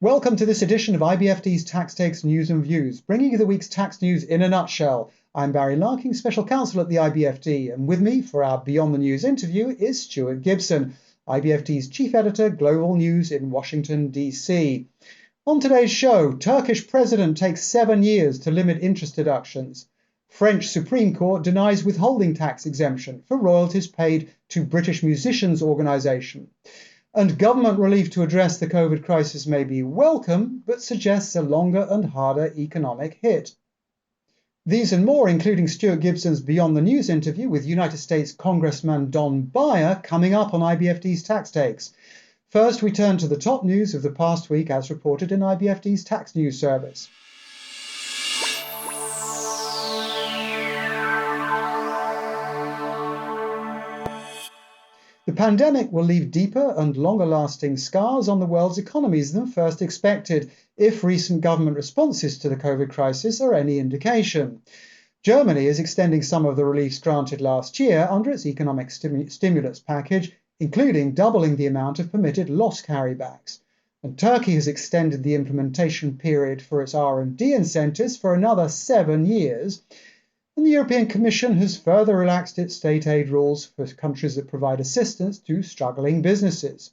Welcome to this edition of IBFD's Tax Takes News and Views, bringing you the week's tax news in a nutshell. I'm Barry Larking, Special Counsel at the IBFD, and with me for our Beyond the News interview is Stuart Gibson, IBFD's Chief Editor, Global News in Washington, D.C. On today's show, Turkish President takes 7 years to limit interest deductions. French Supreme Court denies withholding tax exemption for royalties paid to British Musicians Organisation. And government relief to address the COVID crisis may be welcome, but suggests a longer and harder economic hit. These and more, including Stuart Gibson's Beyond the News interview with United States Congressman Don Beyer, coming up on IBFD's Tax Takes. First, we turn to the top news of the past week as reported in IBFD's Tax News Service. The pandemic will leave deeper and longer-lasting scars on the world's economies than first expected, if recent government responses to the COVID crisis are any indication. Germany is extending some of the reliefs granted last year under its economic stimulus package, including doubling the amount of permitted loss carrybacks. And Turkey has extended the implementation period for its R&D incentives for another 7 years. And the European Commission has further relaxed its state aid rules for countries that provide assistance to struggling businesses.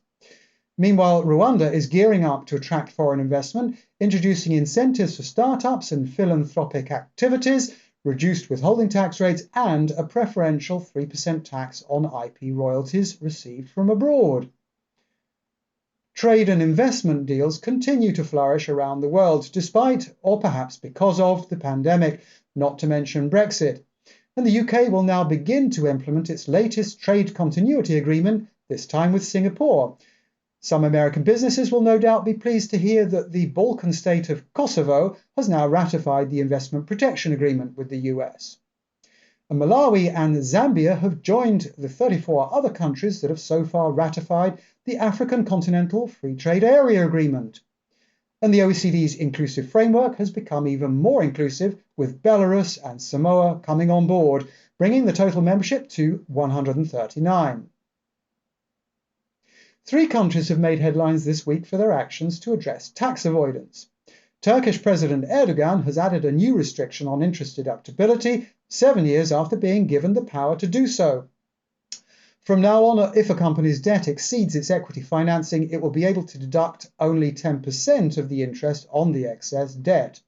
Meanwhile, Rwanda is gearing up to attract foreign investment, introducing incentives for startups and philanthropic activities, reduced withholding tax rates, and a preferential 3% tax on IP royalties received from abroad. Trade and investment deals continue to flourish around the world, despite, or perhaps because of, the pandemic, not to mention Brexit. And the UK will now begin to implement its latest trade continuity agreement, this time with Singapore. Some American businesses will no doubt be pleased to hear that the Balkan state of Kosovo has now ratified the investment protection agreement with the US. And Malawi and Zambia have joined the 34 other countries that have so far ratified the African Continental Free Trade Area Agreement. And the OECD's inclusive framework has become even more inclusive, with Belarus and Samoa coming on board, bringing the total membership to 139. 3 countries have made headlines this week for their actions to address tax avoidance. Turkish President Erdogan has added a new restriction on interest deductibility 7 years after being given the power to do so. From now on, if a company's debt exceeds its equity financing, it will be able to deduct only 10% of the interest on the excess debt.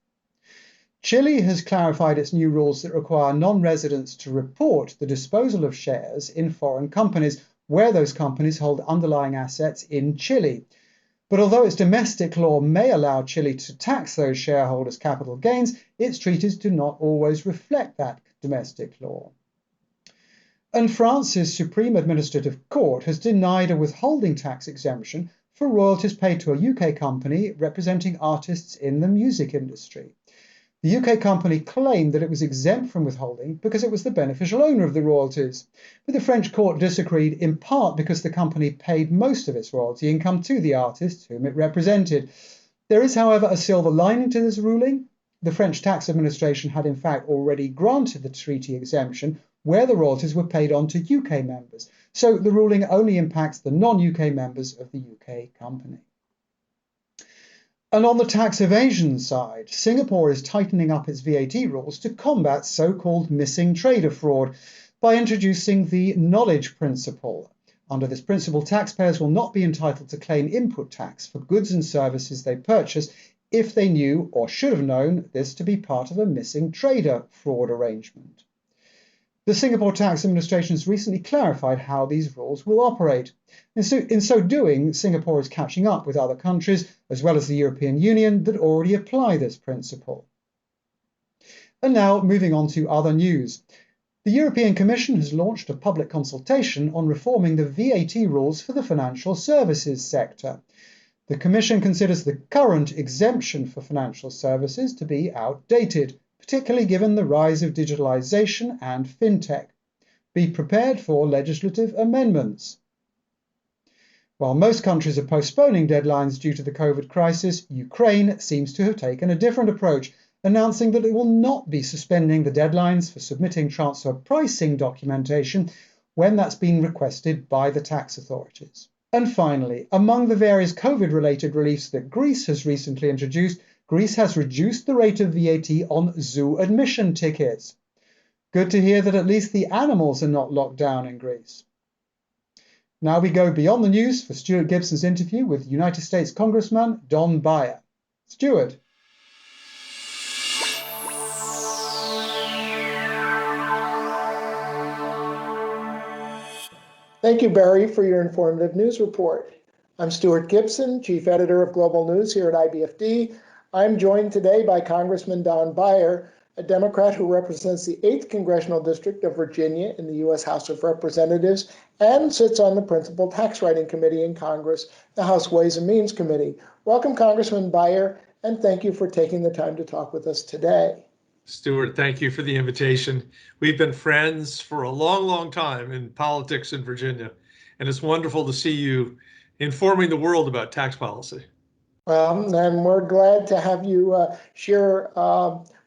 Chile has clarified its new rules that require non-residents to report the disposal of shares in foreign companies where those companies hold underlying assets in Chile. But although its domestic law may allow Chile to tax those shareholders' capital gains, its treaties do not always reflect that domestic law. And France's Supreme Administrative Court has denied a withholding tax exemption for royalties paid to a UK company representing artists in the music industry. The UK company claimed that it was exempt from withholding because it was the beneficial owner of the royalties, but the French court disagreed in part because the company paid most of its royalty income to the artists whom it represented. There is, however, a silver lining to this ruling. The French tax administration had in fact already granted the treaty exemption where the royalties were paid on to UK members, so the ruling only impacts the non-UK members of the UK company. And on the tax evasion side, Singapore is tightening up its VAT rules to combat so-called missing trader fraud by introducing the knowledge principle. Under this principle, taxpayers will not be entitled to claim input tax for goods and services they purchase if they knew or should have known this to be part of a missing trader fraud arrangement. The Singapore Tax Administration has recently clarified how these rules will operate. In so doing, Singapore is catching up with other countries, as well as the European Union, that already apply this principle. And now, moving on to other news. The European Commission has launched a public consultation on reforming the VAT rules for the financial services sector. The Commission considers the current exemption for financial services to be outdated, particularly given the rise of digitalization and fintech. Be prepared for legislative amendments. While most countries are postponing deadlines due to the COVID crisis, Ukraine seems to have taken a different approach, announcing that it will not be suspending the deadlines for submitting transfer pricing documentation when that's been requested by the tax authorities. And finally, among the various COVID-related reliefs that Greece has recently introduced, Greece has reduced the rate of VAT on zoo admission tickets. Good to hear that at least the animals are not locked down in Greece. Now we go beyond the news for Stuart Gibson's interview with United States Congressman Don Beyer. Stuart. Thank you, Barry, for your informative news report. I'm Stuart Gibson, Chief Editor of Global News here at IBFD. I'm joined today by Congressman Don Beyer, a Democrat who represents the 8th Congressional District of Virginia in the U.S. House of Representatives and sits on the Principal Tax Writing Committee in Congress, the House Ways and Means Committee. Welcome, Congressman Beyer, and thank you for taking the time to talk with us today. Stuart, thank you for the invitation. We've been friends for a long, long time in politics in Virginia, and it's wonderful to see you informing the world about tax policy. And we're glad to have you share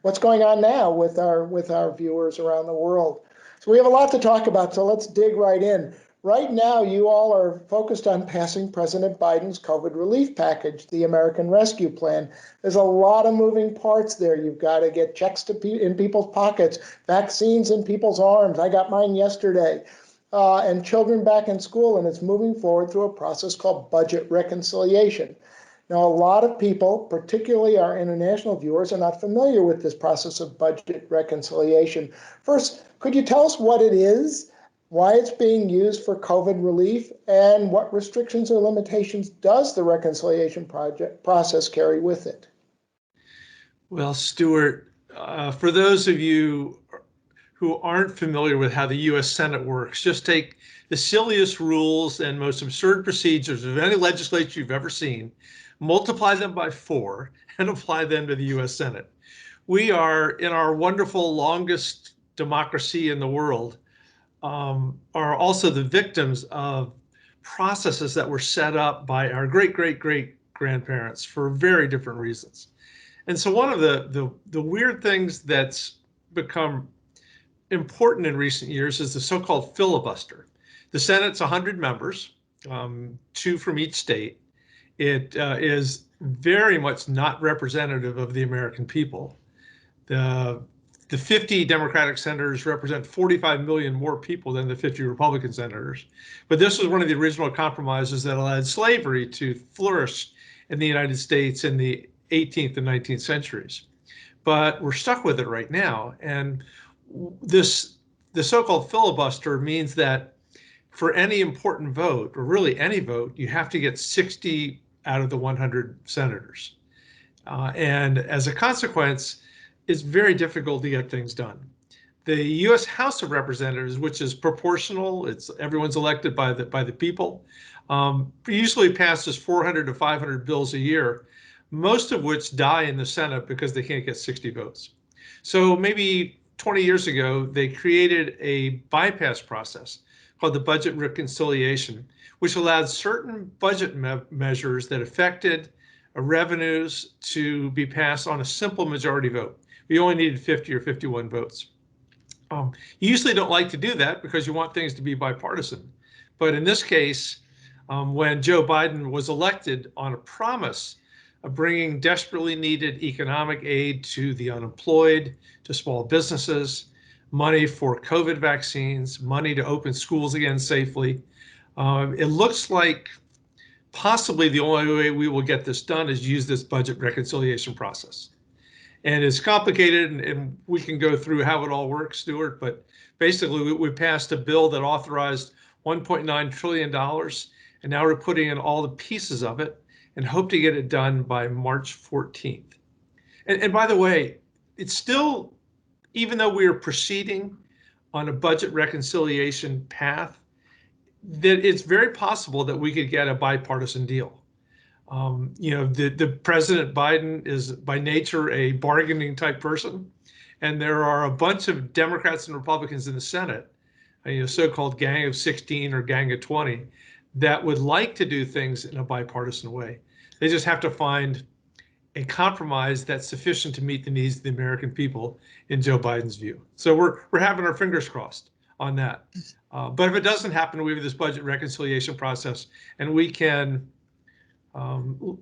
what's going on now with our viewers around the world. So we have a lot to talk about, so let's dig right in. Right now, you all are focused on passing President Biden's COVID relief package, the American Rescue Plan. There's a lot of moving parts there. You've got to get checks in people's pockets, vaccines in people's arms. I got mine yesterday. And children back in school, and it's moving forward through a process called budget reconciliation. Now, a lot of people, particularly our international viewers, are not familiar with this process of budget reconciliation. First, could you tell us what it is, why it's being used for COVID relief, and what restrictions or limitations does the reconciliation process carry with it? Well, Stuart, for those of you who aren't familiar with how the U.S. Senate works, just take the silliest rules and most absurd procedures of any legislature you've ever seen, multiply them by 4, and apply them to the U.S. Senate. We are, in our wonderful longest democracy in the world, are also the victims of processes that were set up by our great-great-great-grandparents for very different reasons. And so one of the weird things that's become important in recent years is the so-called filibuster. The Senate's 100 members, 2 from each state. It is very much not representative of the American people. The 50 Democratic senators represent 45 million more people than the 50 Republican senators. But this was one of the original compromises that allowed slavery to flourish in the United States in the 18th and 19th centuries. But we're stuck with it right now. And the so-called filibuster means that for any important vote, or really any vote, you have to get 60 out of the 100 senators. And as a consequence, it's very difficult to get things done. The U.S. House of Representatives, which is proportional, everyone's elected by the people, usually passes 400 to 500 bills a year, most of which die in the Senate because they can't get 60 votes. So maybe 20 years ago, they created a bypass process called the budget reconciliation, which allowed certain budget measures that affected revenues to be passed on a simple majority vote. We only needed 50 or 51 votes. You usually don't like to do that because you want things to be bipartisan. But in this case, when Joe Biden was elected on a promise of bringing desperately needed economic aid to the unemployed, to small businesses, money for COVID vaccines, money to open schools again safely, it looks like possibly the only way we will get this done is use this budget reconciliation process. And it's complicated, and we can go through how it all works, Stuart, but basically we passed a bill that authorized $1.9 trillion, and now we're putting in all the pieces of it and hope to get it done by March 14th. And by the way, it's still, even though we are proceeding on a budget reconciliation path, that it's very possible that we could get a bipartisan deal. The President Biden is by nature a bargaining type person, and there are a bunch of Democrats and Republicans in the Senate, so-called Gang of 16 or Gang of 20, that would like to do things in a bipartisan way. They just have to find a compromise that's sufficient to meet the needs of the American people in Joe Biden's view. So we're having our fingers crossed. on that. But if it doesn't happen, we have this budget reconciliation process, and we can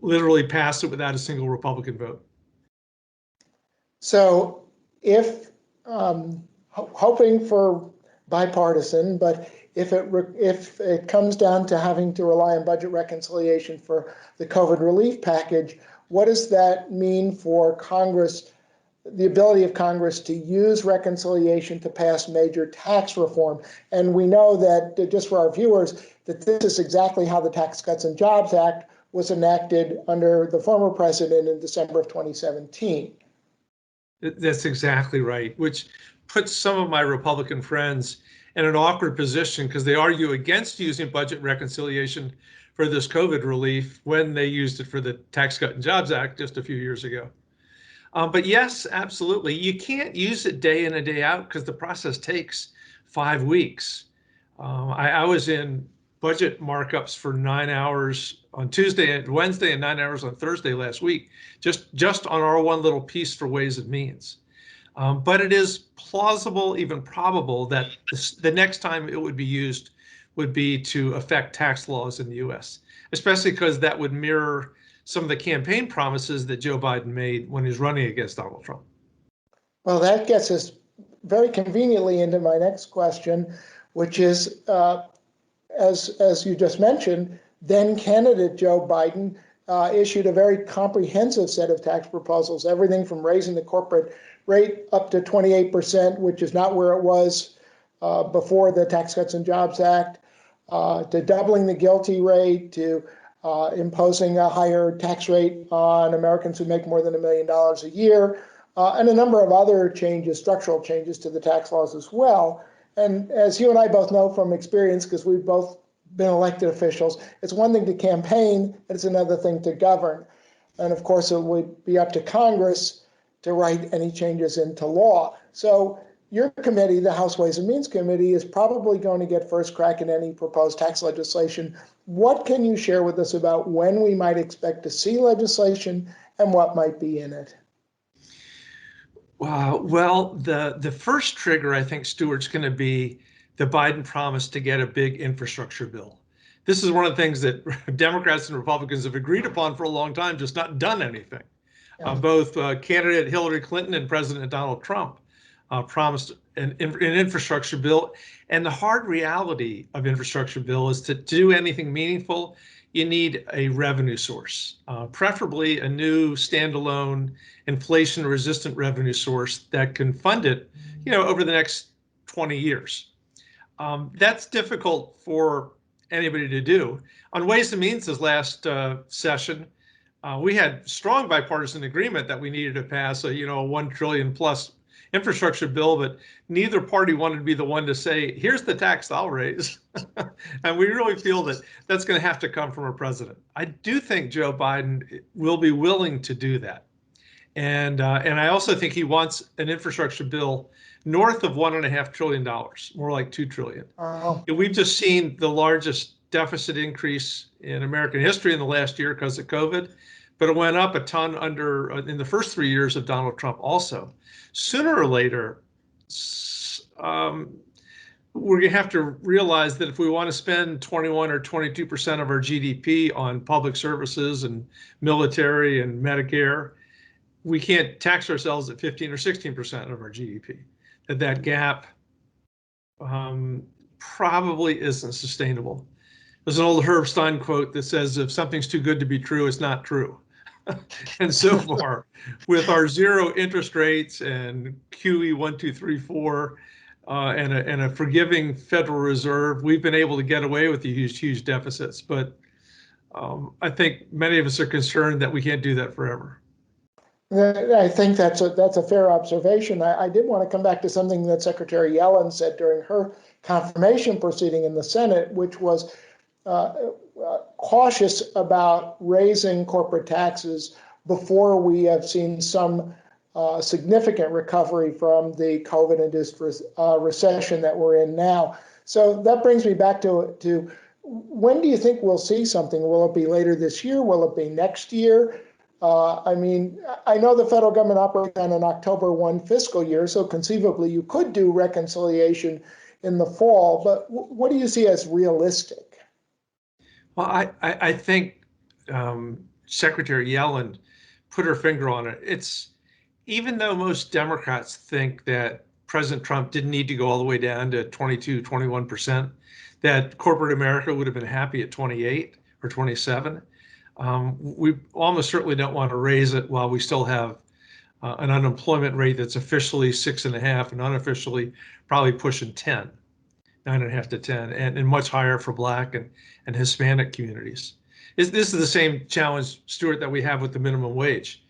literally pass it without a single Republican vote. So if hoping for bipartisan, but if it comes down to having to rely on budget reconciliation for the COVID relief package, what does that mean for Congress, the ability of Congress to use reconciliation to pass major tax reform? And we know that, just for our viewers, that this is exactly how the Tax Cuts and Jobs Act was enacted under the former president in December of 2017. That's exactly right, which puts some of my Republican friends in an awkward position because they argue against using budget reconciliation for this COVID relief when they used it for the Tax Cut and Jobs Act just a few years ago. But yes, absolutely. You can't use it day in and day out because the process takes 5 weeks. I was in budget markups for 9 hours on Tuesday and Wednesday and 9 hours on Thursday last week, just on our one little piece for Ways and Means. But it is plausible, even probable, that the next time it would be used would be to affect tax laws in the US, especially because that would mirror some of the campaign promises that Joe Biden made when he was running against Donald Trump. Well, that gets us very conveniently into my next question, which is, as you just mentioned, then candidate Joe Biden issued a very comprehensive set of tax proposals, everything from raising the corporate rate up to 28%, which is not where it was before the Tax Cuts and Jobs Act, to doubling the GILTI rate, to imposing a higher tax rate on Americans who make more than $1 million a year, and a number of other changes, structural changes to the tax laws as well. And as you and I both know from experience, because we've both been elected officials, it's one thing to campaign, and it's another thing to govern. And of course, it would be up to Congress to write any changes into law. So your committee, the House Ways and Means Committee, is probably going to get first crack at any proposed tax legislation. What can you share with us about when we might expect to see legislation and what might be in it? Well, the first trigger, I think, Stuart's going to be the Biden promise to get a big infrastructure bill. This is one of the things that Democrats and Republicans have agreed upon for a long time, just not done anything. Both candidate Hillary Clinton and President Donald Trump promised an infrastructure bill. And the hard reality of infrastructure bill is to do anything meaningful, you need a revenue source, preferably a new standalone inflation-resistant revenue source that can fund it, over the next 20 years. That's difficult for anybody to do. On Ways and Means this last session, we had strong bipartisan agreement that we needed to pass a $1 trillion plus infrastructure bill, but neither party wanted to be the one to say, here's the tax I'll raise. And we really feel that that's going to have to come from a president. I do think Joe Biden will be willing to do that. And I also think he wants an infrastructure bill north of $1.5 trillion, more like $2 trillion. We've just seen the largest deficit increase in American history in the last year because of COVID, but it went up a ton in the first 3 years of Donald Trump also. Sooner or later, we're going to have to realize that if we want to spend 21 or 22% of our GDP on public services and military and Medicare, we can't tax ourselves at 15 or 16% of our GDP. That gap probably isn't sustainable. There's an old Herb Stein quote that says, if something's too good to be true, it's not true. And so far, with our zero interest rates and QE 1, 2, 3, 4, and a forgiving Federal Reserve, we've been able to get away with the huge deficits. But I think many of us are concerned that we can't do that forever. I think that's a fair observation. I did want to come back to something that Secretary Yellen said during her confirmation proceeding in the Senate, which was cautious about raising corporate taxes before we have seen some significant recovery from the COVID-induced recession that we're in now. So that brings me back to when do you think we'll see something? Will it be later this year? Will it be next year? I mean, I know the federal government operates on an October 1 fiscal year, so conceivably you could do reconciliation in the fall. But what do you see as realistic? Well, I think Secretary Yellen put her finger on it. It's even though most Democrats think that President Trump didn't need to go all the way down to 22, 21%, that corporate America would have been happy at 28 or 27. We almost certainly don't want to raise it while we still have an unemployment rate that's officially 6.5 and unofficially probably pushing 10, 9.5 to 10, and much higher for Black and Hispanic communities. This is the same challenge, Stuart, that we have with the minimum wage.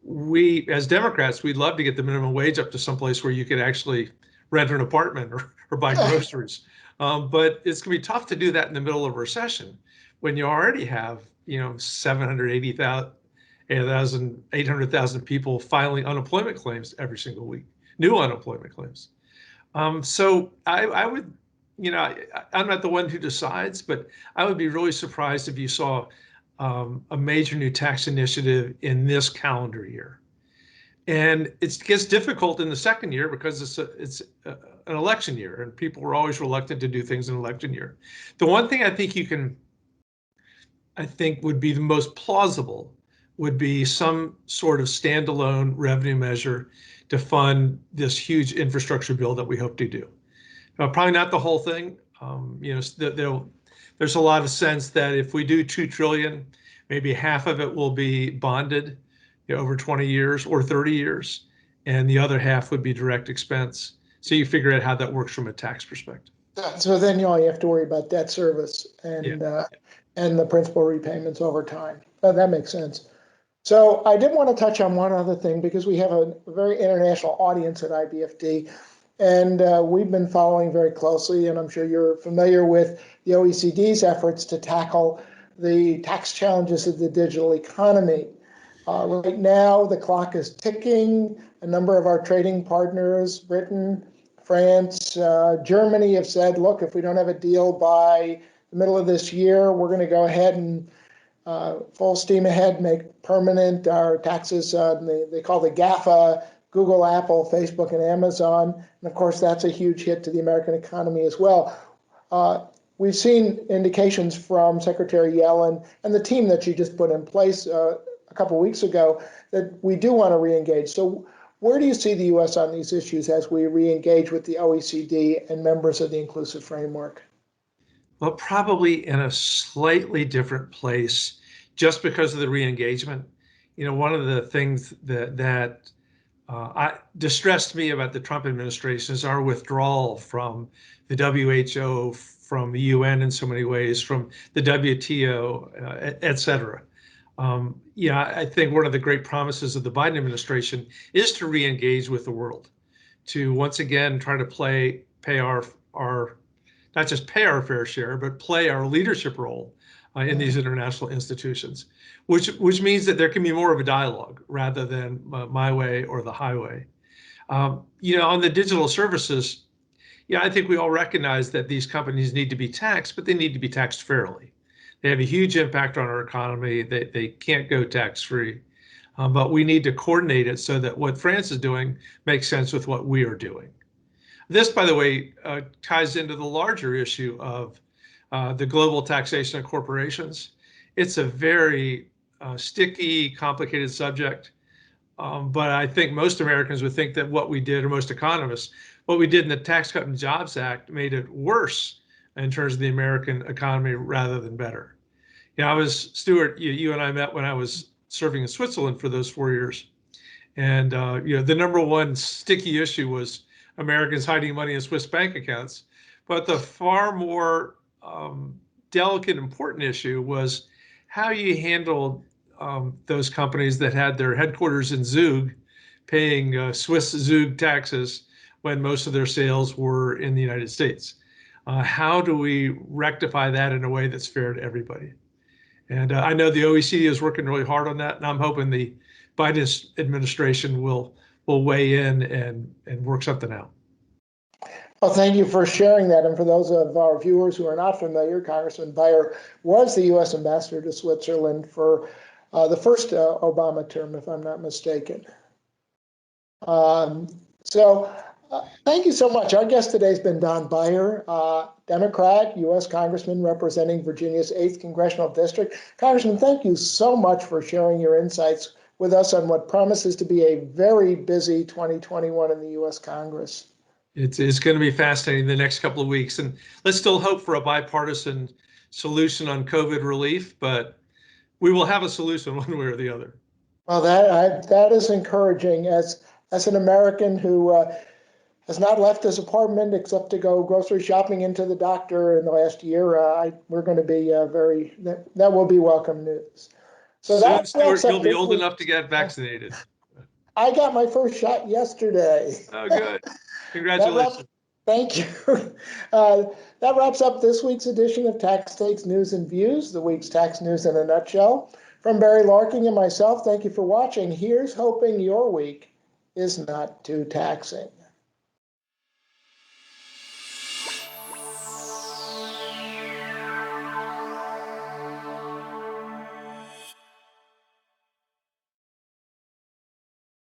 We, as Democrats, we'd love to get the minimum wage up to someplace where you could actually rent an apartment or buy groceries. But it's going to be tough to do that in the middle of a recession when you already have, 800,000 people filing unemployment claims every single week, new unemployment claims. So I would, I'm not the one who decides, but I would be really surprised if you saw a major new tax initiative in this calendar year. And it gets difficult in the second year because it's an election year and people are always reluctant to do things in an election year. The one thing I think would be the most plausible would be some sort of standalone revenue measure to fund this huge infrastructure bill that we hope to do. Probably not the whole thing. There's a lot of sense that if we do $2 trillion, maybe half of it will be bonded over 20 years or 30 years, and the other half would be direct expense. So you figure out how that works from a tax perspective. So then you only have to worry about debt service and the principal repayments over time. That makes sense. So I did want to touch on one other thing because we have a very international audience at IBFD, and we've been following very closely, and I'm sure you're familiar with the OECD's efforts to tackle the tax challenges of the digital economy. Right now, the clock is ticking. A number of our trading partners, Britain, France, Germany, have said, look, if we don't have a deal by the middle of this year, we're going to go ahead and full steam ahead, make permanent our taxes. They call the GAFA, Google, Apple, Facebook, and Amazon. And of course, that's a huge hit to the American economy as well. We've seen indications from Secretary Yellen and the team that she just put in place a couple of weeks ago that we do want to re-engage. So where do you see the U.S. on these issues as we re-engage with the OECD and members of the inclusive framework? Well, probably in a slightly different place just because of the re-engagement. One of the things that distressed me about the Trump administration is our withdrawal from the WHO, from the UN in so many ways, from the WTO, et cetera. I think one of the great promises of the Biden administration is to re-engage with the world, to once again try to pay our not just pay our fair share, but play our leadership role in these international institutions, which means that there can be more of a dialogue rather than my way or the highway. On the digital services, I think we all recognize that these companies need to be taxed, but they need to be taxed fairly. They have a huge impact on our economy. They can't go tax-free, but we need to coordinate it so that what France is doing makes sense with what we are doing. This, by the way, ties into the larger issue of the global taxation of corporations. It's a very sticky, complicated subject, but I think most Americans would think that what we did, or most economists, what we did in the Tax Cut and Jobs Act made it worse in terms of the American economy rather than better. Stuart, you and I met when I was serving in Switzerland for those 4 years. And the number one sticky issue was Americans hiding money in Swiss bank accounts. But the far more delicate, important issue was how you handled those companies that had their headquarters in Zug paying Swiss Zug taxes when most of their sales were in the United States. How do we rectify that in a way that's fair to everybody? And I know the OECD is working really hard on that, and I'm hoping the Biden administration will weigh in and work something out. Well, thank you for sharing that. And for those of our viewers who are not familiar, Congressman Beyer was the U.S. ambassador to Switzerland for the first Obama term, if I'm not mistaken. So Thank you so much. Our guest today has been Don Beyer, Democrat, U.S. Congressman representing Virginia's 8th Congressional District. Congressman, thank you so much for sharing your insights with us on what promises to be a very busy 2021 in the U.S. Congress. It's going to be fascinating the next couple of weeks. And let's still hope for a bipartisan solution on COVID relief, but we will have a solution one way or the other. Well, that is encouraging. As an American who has not left his apartment except to go grocery shopping into the doctor in the last year, we're going to be that will be welcome news. So soon, that Stuart, wraps up you'll be this old week. enough to get vaccinated. I got my first shot yesterday. Oh, good. That wraps, Congratulations. thank you. That wraps up this week's edition of Tax Takes News and Views, the week's tax news in a nutshell. From Barry Larkin and myself, thank you for watching. Here's hoping your week is not too taxing.